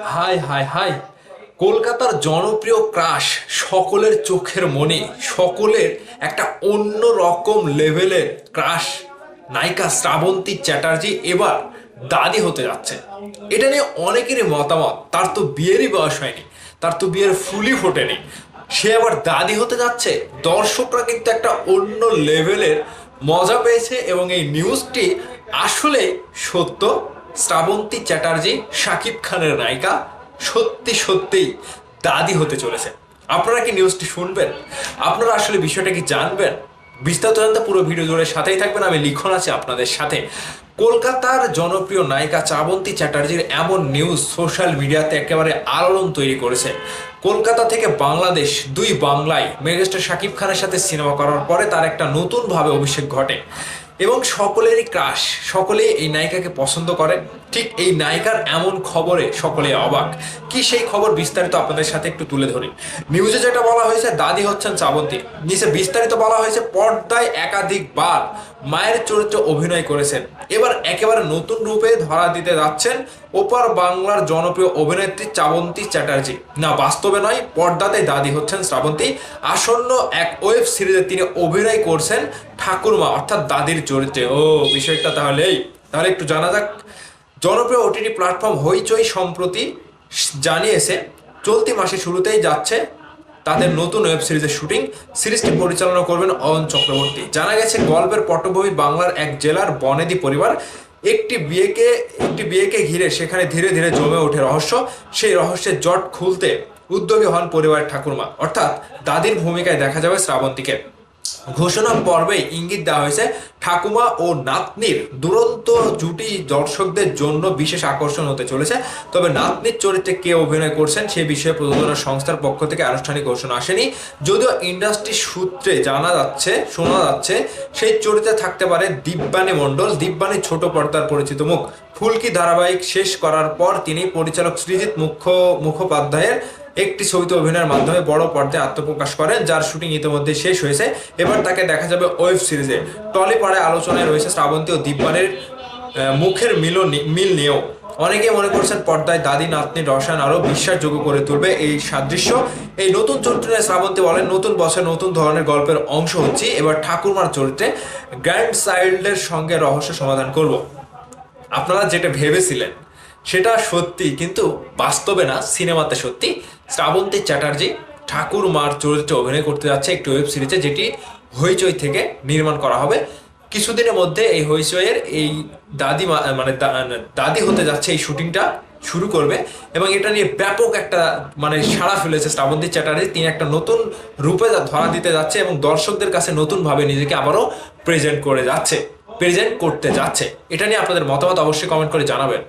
High high high, কলকাতার জনপ্রিয় crush, সকলের চোখের মণি, সকলের একটা অন্য রকম লেভেলের ক্রাশ নায়িকা শ্রাবন্তী চ্যাটার্জি এবার দাদি হতে যাচ্ছে। এটা নিয়ে অনেকেরই মতামত, তার তো বিয়েরই বয়স হয়নি, তার তো বিয়ের ফুলই ফোটেনি, সে আবার দাদি হতে যাচ্ছে। দর্শকরা কিন্তু একটা অন্য লেভেলের মজা পেয়েছে এবং এই নিউজটি আসলে সত্য। শ্রাবন্তী চ্যাটার্জি শাকিব খানের নায়িকা সত্যি সত্যিই দাদি হতে চলেছে। আপনারা কি নিউজটি শুনবেন? আপনারা আসলে বিষয়টা কি জানবেন? বিস্তারিত জানতে পুরো ভিডিও জুড়ে সাথেই থাকবেন। আমি লিখন আছি আপনাদের সাথে। কলকাতার জনপ্রিয় নায়িকা শ্রাবন্তী চ্যাটার্জির এমন নিউজ সোশ্যাল মিডিয়াতে একেবারে আলোড়ন তৈরি করেছে। কলকাতা থেকে বাংলাদেশ, দুই বাংলায় মেগাস্টার শাকিব খানের সাথে সিনেমা করার পরে তার একটা নতুনভাবে অভিষেক ঘটে এবং সকলেরই ক্রাশ, সকলেই এই নায়িকাকে পছন্দ করে। ঠিক এই নায়িকার এমন খবরে সকলে অবাক। কি সেই খবর বিস্তারিত আপনাদের সাথে একটু তুলে ধরি। নিউজে যেটা বলা হয়েছে, দাদি হচ্ছেন শ্রাবন্তী। নিচে বিস্তারিত বলা হয়েছে, পর্দায় একাধিকবার মায়ের চরিত্রে অভিনয় করেছেন, এবার একেবারে নতুন রূপে ধরা দিতে যাচ্ছেন ওপার বাংলার জনপ্রিয় অভিনেত্রী শ্রাবন্তী চ্যাটার্জি। না, বাস্তবে নয়, পর্দাতে দাদি হচ্ছেন শ্রাবন্তী। আসন্ন এক ওয়েব সিরিজে তিনি অভিনয় করছেন ঠাকুরমা অর্থাৎ দাদির চরিত্রে। ও, বিষয়টা তাহলে একটু জানা যাক। জনপ্রিয় ওটিটি প্ল্যাটফর্ম হইচই সম্প্রতি জানিয়েছে চলতি মাসে শুরুতেই যাচ্ছে তাদের নতুন ওয়েব সিরিজের শুটিং। সিরিজটি পরিচালনা করবেন অয়ন চক্রবর্তী। জানা গেছে, গল্পের পটভূমি বাংলার এক জেলার বনেদি পরিবার। একটি বিয়েকে ঘিরে সেখানে ধীরে ধীরে জমে ওঠে রহস্য। সেই রহস্যের জট খুলতে উদ্যোগী হন পরিবারের ঠাকুরমা অর্থাৎ দাদির ভূমিকায় দেখা যাবে শ্রাবন্তীকে। ঘোষণা পর্বে ইঙ্গিত দেওয়া হয়েছে ঠাকুমা ও নাতনির দুরন্ত জুটি দর্শকদের জন্য বিশেষ আকর্ষণ হতে চলেছে। তবে নাতনির চরিত্রে কে অভিনয় করছেন সে বিষয়ে প্রযোজনা সংস্থার পক্ষ থেকে আনুষ্ঠানিক ঘোষণা আসেনি। যদিও ইন্ডাস্ট্রি সূত্রে শোনা যাচ্ছে সেই চরিত্রে থাকতে পারে দিব্যানী মণ্ডল। দিব্যানী ছোট পর্দার পরিচিত মুখ। ফুলকি ধারাবাহিক শেষ করার পর তিনি পরিচালক সৃজিত মুখোপাধ্যায়ের একটি ছবিতে অভিনয়ের মাধ্যমে বড় পর্দায় আত্মপ্রকাশ করেন, যার শুটিং ইতিমধ্যে শেষ হয়েছে। এবার তাকে দেখা যাবে ওয়েব সিরিজে। টলিপাড়ায় আলোচনায় রয়েছে শ্রাবন্তী ও দিব্যানের মুখের মিল নিয়েও। অনেকেই মনে করছেন পর্দায় দাদি নাতনির রসায়ন আরো বিশ্বাসযোগ্য করে তুলবে এই সাদৃশ্য। এই নতুন চরিত্রে শ্রাবন্তী বলেন, নতুন বছর নতুন ধরনের গল্পের অংশ হচ্ছি। এবার ঠাকুরমার চরিত্রে গ্র্যান্ড চাইল্ডের সঙ্গে রহস্য সমাধান করব। আপনারা যেটা ভেবেছিলেন সেটা সত্যি, কিন্তু বাস্তবে না, সিনেমাতে সত্যি। শ্রাবন্তী চ্যাটার্জি ঠাকুরমার চরিত্রে অভিনয় করতে যাচ্ছে একটি ওয়েব সিরিজে, যেটি হইচই থেকে নির্মাণ করা হবে। কিছুদিনের মধ্যে এই হইচইয়ের এই দাদি হতে যাচ্ছে এই শুটিংটা শুরু করবে এবং এটা নিয়ে ব্যাপক একটা সাড়া ফেলেছে শ্রাবন্তী চ্যাটার্জি। তিনি একটা নতুন রূপে ধরা দিতে যাচ্ছে এবং দর্শকদের কাছে নতুনভাবে নিজেকে আবারও প্রেজেন্ট করতে যাচ্ছে। এটা নিয়ে আপনাদের মতামত অবশ্যই কমেন্ট করে জানাবেন।